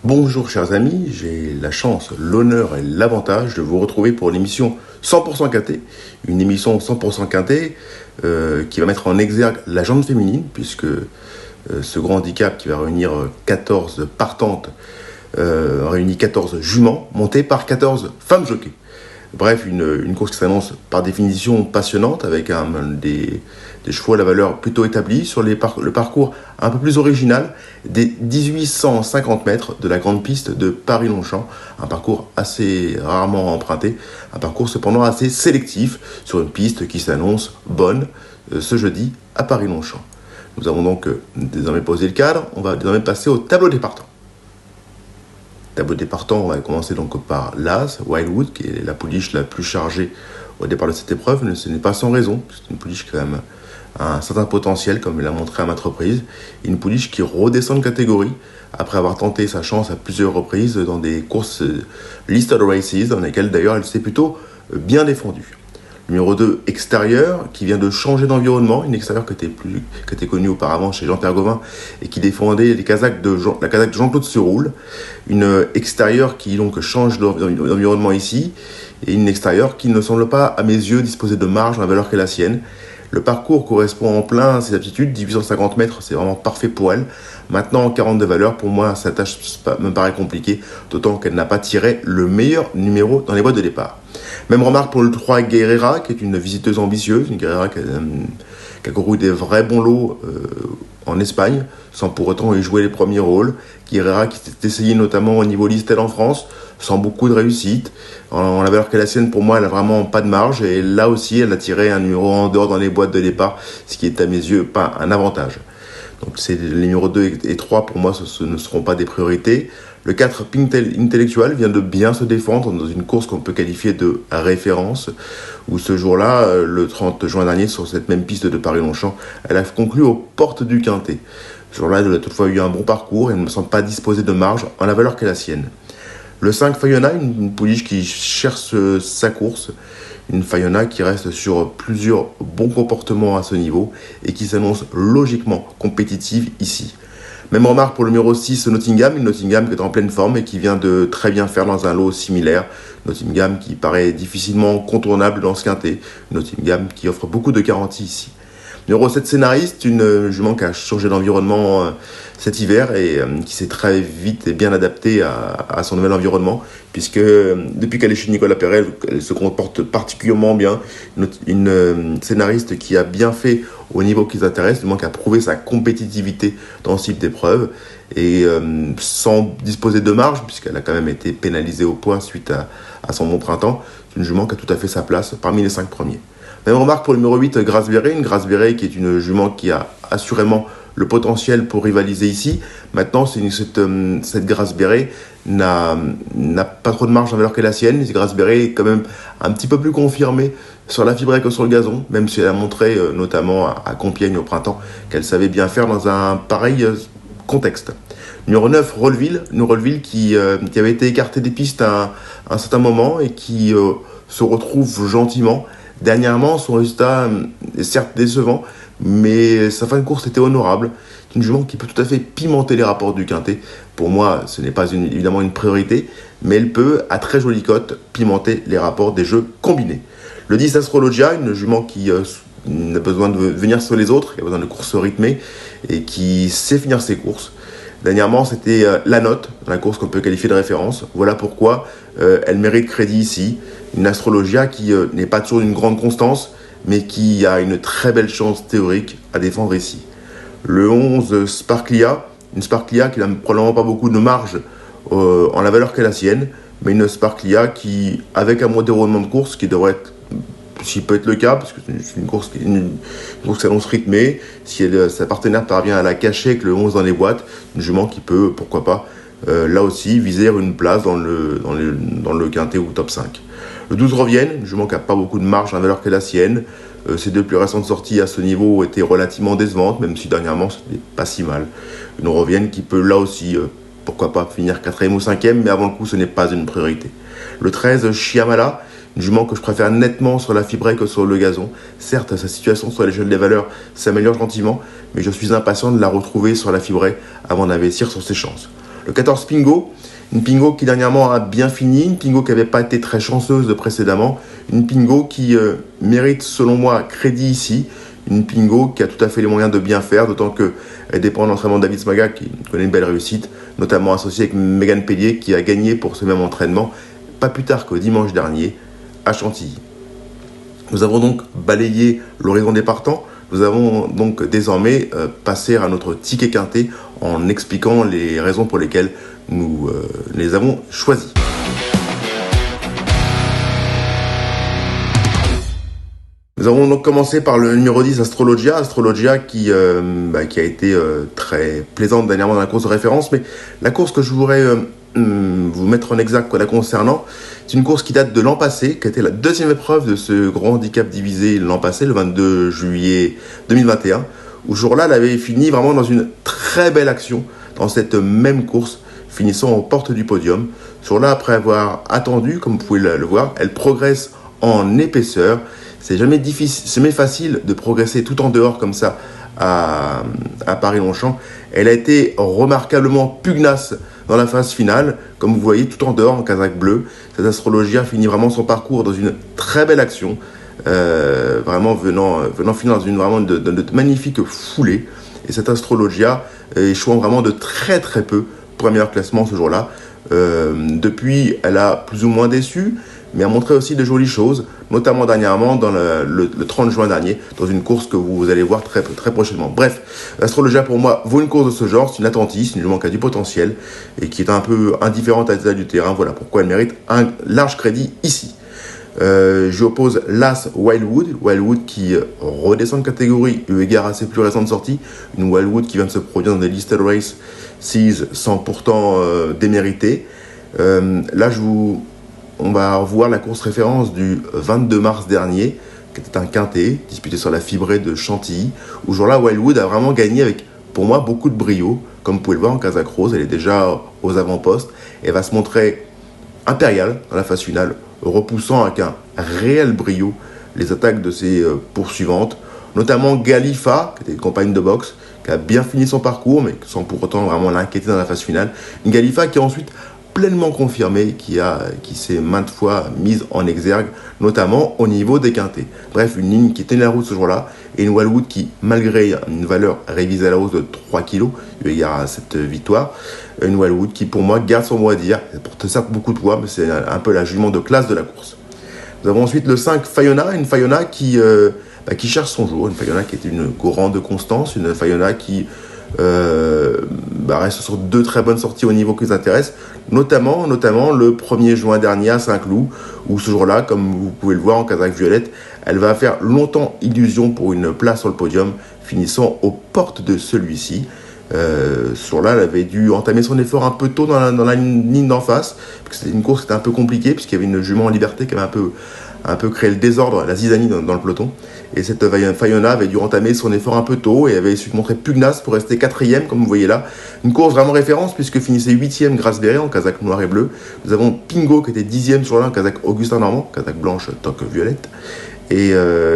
Bonjour chers amis, j'ai la chance, l'honneur et l'avantage de vous retrouver pour l'émission 100% Quintet, une émission 100% Quintet qui va mettre en exergue la jante féminine, puisque ce grand handicap qui va réunir 14 partantes réunit 14 juments montées par 14 femmes jockeys. Bref, une course qui s'annonce par définition passionnante, avec des chevaux à la valeur plutôt établie, sur le parcours un peu plus original des 1850 mètres de la grande piste de Paris-Longchamp, un parcours assez rarement emprunté, un parcours cependant assez sélectif sur une piste qui s'annonce bonne ce jeudi à Paris-Longchamp. Nous avons donc désormais posé le cadre, on va désormais passer au tableau des partants. Tableau des partants, on va commencer donc par l'As, Wildwood, qui est la pouliche la plus chargée au départ de cette épreuve, mais ce n'est pas sans raison, c'est une pouliche quand même a un certain potentiel, comme il l'a montré à maintes reprises, une pouliche qui redescend de catégorie, après avoir tenté sa chance à plusieurs reprises dans des courses listed races, dans lesquelles d'ailleurs elle s'est plutôt bien défendue. Numéro 2, Extérieur, qui vient de changer d'environnement, une extérieure qui était connue auparavant chez Jean Tergomin et qui défendait la casaque de Jean-Claude Seroule. Une extérieure qui donc change d'environnement ici, et une extérieure qui ne semble pas, à mes yeux, disposer de marge dans la valeur qu'est la sienne. Le parcours correspond en plein à ses aptitudes, 1850 mètres, c'est vraiment parfait pour elle. Maintenant, en 42 valeurs, pour moi, sa tâche me paraît compliquée, d'autant qu'elle n'a pas tiré le meilleur numéro dans les boîtes de départ. Même remarque pour le 3 Guerrera, qui est une visiteuse ambitieuse, une Guerrera qui a couru des vrais bons lots en Espagne, sans pour autant y jouer les premiers rôles. Guerrera qui s'est essayé notamment au niveau listed en France, sans beaucoup de réussite. En la valeur qu'elle a la sienne, pour moi, elle n'a vraiment pas de marge. Et là aussi, elle a tiré un numéro en dehors dans les boîtes de départ, ce qui est à mes yeux pas un avantage. Donc c'est les numéros 2 et 3, pour moi, ce ne seront pas des priorités. Le 4, Pink Intellectual, vient de bien se défendre dans une course qu'on peut qualifier de référence, où ce jour-là, le 30 juin dernier, sur cette même piste de Paris-Longchamp, elle a conclu aux portes du Quintet. Ce jour-là, elle a toutefois eu un bon parcours et elle ne me semble pas disposer de marge en la valeur qu'est la sienne. Le 5, Fayona, une pouliche qui cherche sa course, une Fayona qui reste sur plusieurs bons comportements à ce niveau et qui s'annonce logiquement compétitive ici. Même remarque pour le numéro 6, Nottingham, une Nottingham qui est en pleine forme et qui vient de très bien faire dans un lot similaire. Nottingham qui paraît difficilement contournable dans ce quintet. Nottingham qui offre beaucoup de garanties ici. Numéro 7, Scénariste, une jument qui a changé d'environnement cet hiver et qui s'est très vite et bien adaptée à son nouvel environnement, puisque depuis qu'elle est chez Nicolas Perret, elle se comporte particulièrement bien. Une scénariste qui a bien fait au niveau qui s'intéresse, du moins qui a prouvé sa compétitivité dans ce type d'épreuve, et sans disposer de marge, puisqu'elle a quand même été pénalisée au poids suite à son bon printemps. C'est une jument qui a tout à fait sa place parmi les 5 premiers. Même remarque pour le numéro 8, Grace Beret, une Grace Beret qui est une jument qui a assurément le potentiel pour rivaliser ici. Maintenant, cette Grace Beret n'a pas trop de marge en valeur qu'est la sienne. Cette Grace Beret est quand même un petit peu plus confirmée sur la fibrée que sur le gazon, même si elle a montré, notamment à Compiègne au printemps, qu'elle savait bien faire dans un pareil contexte. Numéro 9, Rolleville qui avait été écarté des pistes à un certain moment et qui se retrouve gentiment. Dernièrement, son résultat est certes décevant, mais sa fin de course était honorable. C'est une jument qui peut tout à fait pimenter les rapports du Quintet. Pour moi, ce n'est pas évidemment une priorité, mais elle peut, à très jolie cote, pimenter les rapports des jeux combinés. Le 10, Astrologia, une jument qui a besoin de venir sur les autres, qui a besoin de courses rythmées et qui sait finir ses courses. Dernièrement, c'était la note, la course qu'on peut qualifier de référence. Voilà pourquoi elle mérite crédit ici. Une Astrologia qui n'est pas toujours d'une grande constance, mais qui a une très belle chance théorique à défendre ici. Le 11, Sparklia, une Sparklia qui n'a probablement pas beaucoup de marge en la valeur qu'est la sienne, mais une Sparklia qui, avec un déroulement de course qui devrait être, s'il peut être le cas, parce que c'est une course qui s'annonce rythmée, si sa partenaire parvient à la cacher avec le 11 dans les boîtes, une jument qui peut, pourquoi pas, là aussi, viser une place dans le quintet ou top 5. Le 12, Revienne, une jument qui n'a pas beaucoup de marge en valeur qu'est la sienne. Ses 2 plus récentes sorties à ce niveau étaient relativement décevantes, même si dernièrement, c'était pas si mal. Une Revienne qui peut, là aussi, pourquoi pas, finir 4e ou 5e, mais avant le coup, ce n'est pas une priorité. Le 13, Chiamala, une jument que je préfère nettement sur la fibrée que sur le gazon. Certes, sa situation sur l'échelle des valeurs s'améliore gentiment, mais je suis impatient de la retrouver sur la fibrée avant d'investir sur ses chances. Le 14 Pingo, une Pingo qui dernièrement a bien fini, une Pingo qui n'avait pas été très chanceuse précédemment, une Pingo qui mérite selon moi crédit ici, une Pingo qui a tout à fait les moyens de bien faire, d'autant qu'elle dépend de l'entraînement de David Smaga qui connaît une belle réussite, notamment associé avec Megan Pellier qui a gagné pour ce même entraînement, pas plus tard qu'au dimanche dernier à Chantilly. Nous avons donc balayé l'horizon des partants. Nous avons donc désormais passé à notre ticket quintet en expliquant les raisons pour lesquelles nous les avons choisis. Nous avons donc commencé par le numéro 10, Astrologia qui a été très plaisante dernièrement dans la course de référence, mais la course que je voudrais vous mettre en exergue la concernant, c'est une course qui date de l'an passé, qui a été la deuxième épreuve de ce grand handicap divisé l'an passé, le 22 juillet 2021, où ce jour-là, elle avait fini vraiment dans une très belle action dans cette même course, finissant aux portes du podium. Ce jour-là, après avoir attendu, comme vous pouvez le voir, elle progresse en épaisseur. C'est jamais facile de progresser tout en dehors comme ça à Paris-Longchamp. Elle a été remarquablement pugnace dans la phase finale, comme vous voyez, tout en dehors en casaque bleu. Cette Astrologia finit vraiment son parcours dans une très belle action, vraiment venant finir dans une vraiment de magnifiques foulées. Et cette Astrologia échouant vraiment de très très peu pour un meilleur classement ce jour-là. Depuis, elle a plus ou moins déçu, mais a montré aussi de jolies choses, notamment dernièrement dans le 30 juin dernier, dans une course que vous allez voir très, très prochainement. Bref, l'Astrologia pour moi vaut une course de ce genre, c'est une attentiste, une jument qui a du potentiel et qui est un peu indifférente à l'état du terrain. Voilà pourquoi elle mérite un large crédit ici. Je oppose l'As Wildwood qui redescend de catégorie eu égard à ses plus récentes sorties. Une Wildwood qui vient de se produire dans des listed race 6 sans pourtant démériter. Là, on va revoir la course référence du 22 mars dernier, qui était un quintet, disputé sur la fibrée de Chantilly, où ce jour-là, Wildwood a vraiment gagné avec, pour moi, beaucoup de brio. Comme vous pouvez le voir en casaque rose, elle est déjà aux avant-postes et va se montrer impériale dans la phase finale, repoussant avec un réel brio les attaques de ses poursuivantes, notamment Galifa, qui était une compagne de boxe, qui a bien fini son parcours, mais sans pour autant vraiment l'inquiéter dans la phase finale. Une Galifa qui a ensuite pleinement confirmé, qui s'est maintes fois mise en exergue, notamment au niveau des quintés. Bref, une ligne qui tenait la route ce jour-là, et une Wildwood qui, malgré une valeur révisée à la hausse de 3 kg, eu égard à cette victoire, une Wildwood qui, pour moi, garde son mot à dire. Elle porte certes beaucoup de poids, mais c'est un peu la jument de classe de la course. Nous avons ensuite le 5 Fayona, une Fayona qui cherche son jour, une Fayona qui est une grande constance, une Fayona qui reste sur deux très bonnes sorties au niveau qui nous intéresse, notamment le 1er juin dernier à Saint-Cloud, où ce jour-là, comme vous pouvez le voir en casaque violette, elle va faire longtemps illusion pour une place sur le podium, finissant aux portes de celui-ci. Ce jour-là, elle avait dû entamer son effort un peu tôt dans la ligne d'en face, parce que c'était une course qui était un peu compliquée, puisqu'il y avait une jument en liberté qui avait un peu créé le désordre, la zizanie dans le peloton. Et cette Fayona avait dû entamer son effort un peu tôt et avait su montrer pugnace pour rester 4e, comme vous voyez là. Une course vraiment référence, puisque finissait 8e Grace Beret en casaque noir et bleu. Nous avons Pingo qui était 10e sur là en casaque Augustin Normand, casaque blanche, toque violette. Et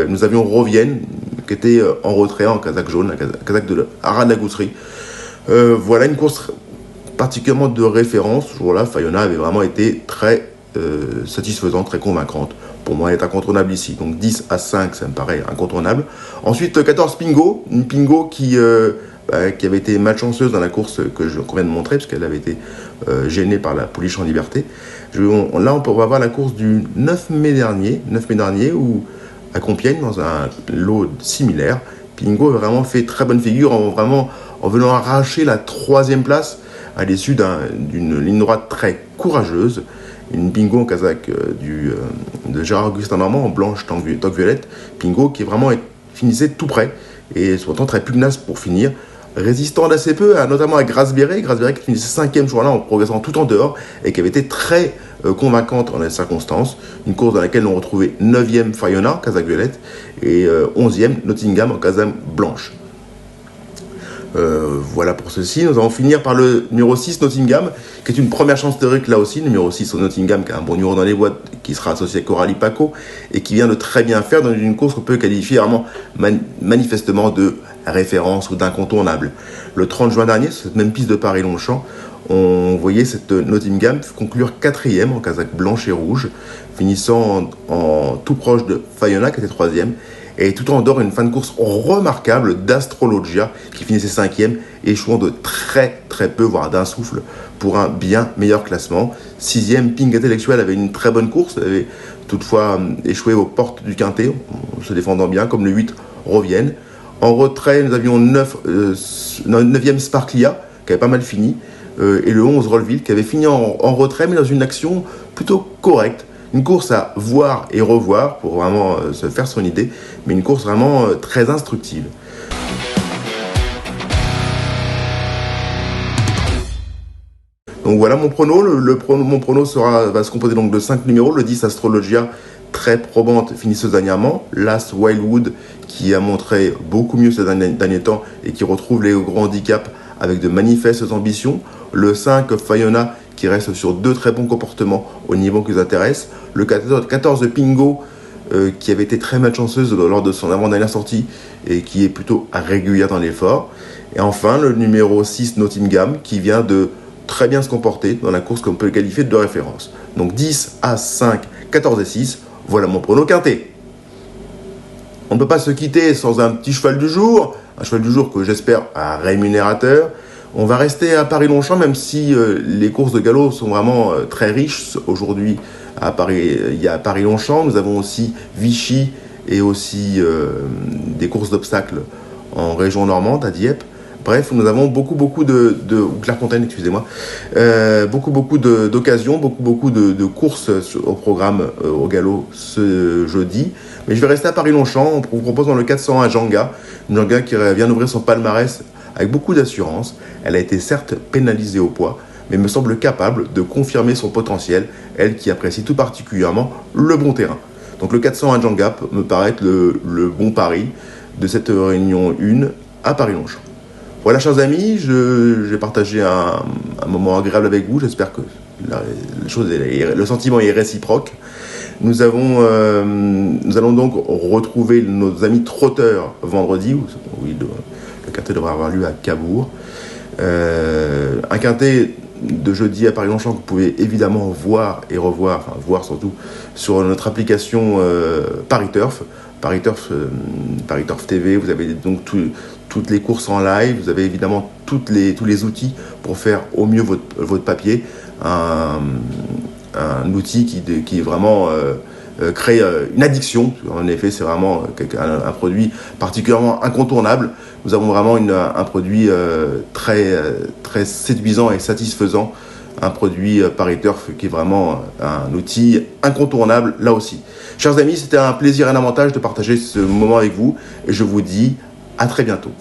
nous avions Rovienne qui était en retrait en casaque jaune, casaque de Haras de la Gousserie. Voilà une course particulièrement de référence. Ce jour-là, Fayona avait vraiment été très satisfaisante, très convaincante. Pour moi, elle est incontournable ici. Donc 10 à 5, ça me paraît incontournable. Ensuite, 14 Pingo. Une Pingo qui avait été malchanceuse dans la course qu'on vient de montrer, parce qu'elle avait été gênée par la pouliche en liberté. Là, on va voir la course du 9 mai dernier, où à Compiègne, dans un lot similaire, Pingo a vraiment fait très bonne figure en venant arracher la 3e place à l'issue d'une ligne droite très courageuse. Une Pingo en casaque de Gérard Augustin Normand en blanche toque violette. Pingo qui vraiment finissait tout près et pourtant très pugnace pour finir. Résistant d'assez peu, notamment à Grace Beret qui finissait 5e ce jour-là en progressant tout en dehors et qui avait été très convaincante en les circonstances. Une course dans laquelle on retrouvait 9e Fayona en casaque violette et 11e Nottingham en casaque blanche. Voilà pour ceci. Nous allons finir par le numéro 6 Nottingham, qui est une première chance théorique là aussi. Numéro 6 au Nottingham, qui a un bon numéro dans les boîtes, qui sera associé à Coralie Paco et qui vient de très bien faire dans une course qu'on peut qualifier vraiment manifestement de référence ou d'incontournable. Le 30 juin dernier, sur cette même piste de Paris-Longchamp, on voyait cette Nottingham conclure 4e en casaque blanche et rouge, finissant en tout proche de Fayona qui était 3e, et tout en dehors une fin de course remarquable d'Astrologia qui finissait 5e, échouant de très peu, voire d'un souffle, pour un bien meilleur classement. 6e, Ping Intellectual avait une très bonne course, avait toutefois échoué aux portes du Quintet, en se défendant bien, comme le 8 Rovienne. En retrait, nous avions 9e Sparklia, qui avait pas mal fini, et le 11 Rollville, qui avait fini en retrait, mais dans une action plutôt correcte. Une course à voir et revoir pour vraiment se faire son idée, mais une course vraiment très instructive. Donc voilà mon prono. Mon prono va se composer donc de 5 numéros. Le 10 Astrologia, très probante finisseuse dernièrement. L'As Wildwood, qui a montré beaucoup mieux ces derniers temps et qui retrouve les grands handicaps avec de manifestes ambitions. Le 5 Fayona, qui reste sur 2 très bons comportements au niveau qui nous intéresse. Le 14 Pingo, qui avait été très malchanceuse lors de son avant-dernière sortie et qui est plutôt régulière dans l'effort. Et enfin, le numéro 6 Nottingham, qui vient de très bien se comporter dans la course qu'on peut qualifier de référence. Donc 10, As, 5, 14 et 6, voilà mon prono quintet. On ne peut pas se quitter sans un petit cheval du jour que j'espère rémunérateur. On va rester à Paris-Longchamp, même si les courses de galop sont vraiment très riches. Aujourd'hui, à Paris, il y a Paris-Longchamp. Nous avons aussi Vichy et aussi des courses d'obstacles en région normande, à Dieppe. Bref, nous avons beaucoup ou Clairefontaine, excusez-moi, beaucoup d'occasions, beaucoup de courses au programme au galop ce jeudi. Mais je vais rester à Paris-Longchamp. On vous propose dans le 401 Janga, une Janga qui vient d'ouvrir son palmarès avec beaucoup d'assurance. Elle a été certes pénalisée au poids, mais me semble capable de confirmer son potentiel, elle qui apprécie tout particulièrement le bon terrain. Donc le 401 Janga me paraît être le bon pari de cette réunion 1 à Paris-Longchamp. Voilà, chers amis, j'ai partagé un moment agréable avec vous. J'espère que le sentiment est réciproque. Nous allons donc retrouver nos amis trotteurs vendredi. Oui, le quintet devrait avoir lieu à Cabourg. Un quintet de jeudi à Paris-Longchamp que vous pouvez évidemment voir et revoir, enfin voir surtout sur notre application Paris Turf TV. Vous avez donc toutes les courses en live, vous avez évidemment tous les outils pour faire au mieux votre papier. Un outil qui vraiment crée une addiction. En effet, c'est vraiment un produit particulièrement incontournable. Nous avons vraiment un produit très séduisant et satisfaisant. Un produit Paris Turf qui est vraiment un outil incontournable là aussi. Chers amis, c'était un plaisir et un avantage de partager ce moment avec vous et je vous dis à très bientôt.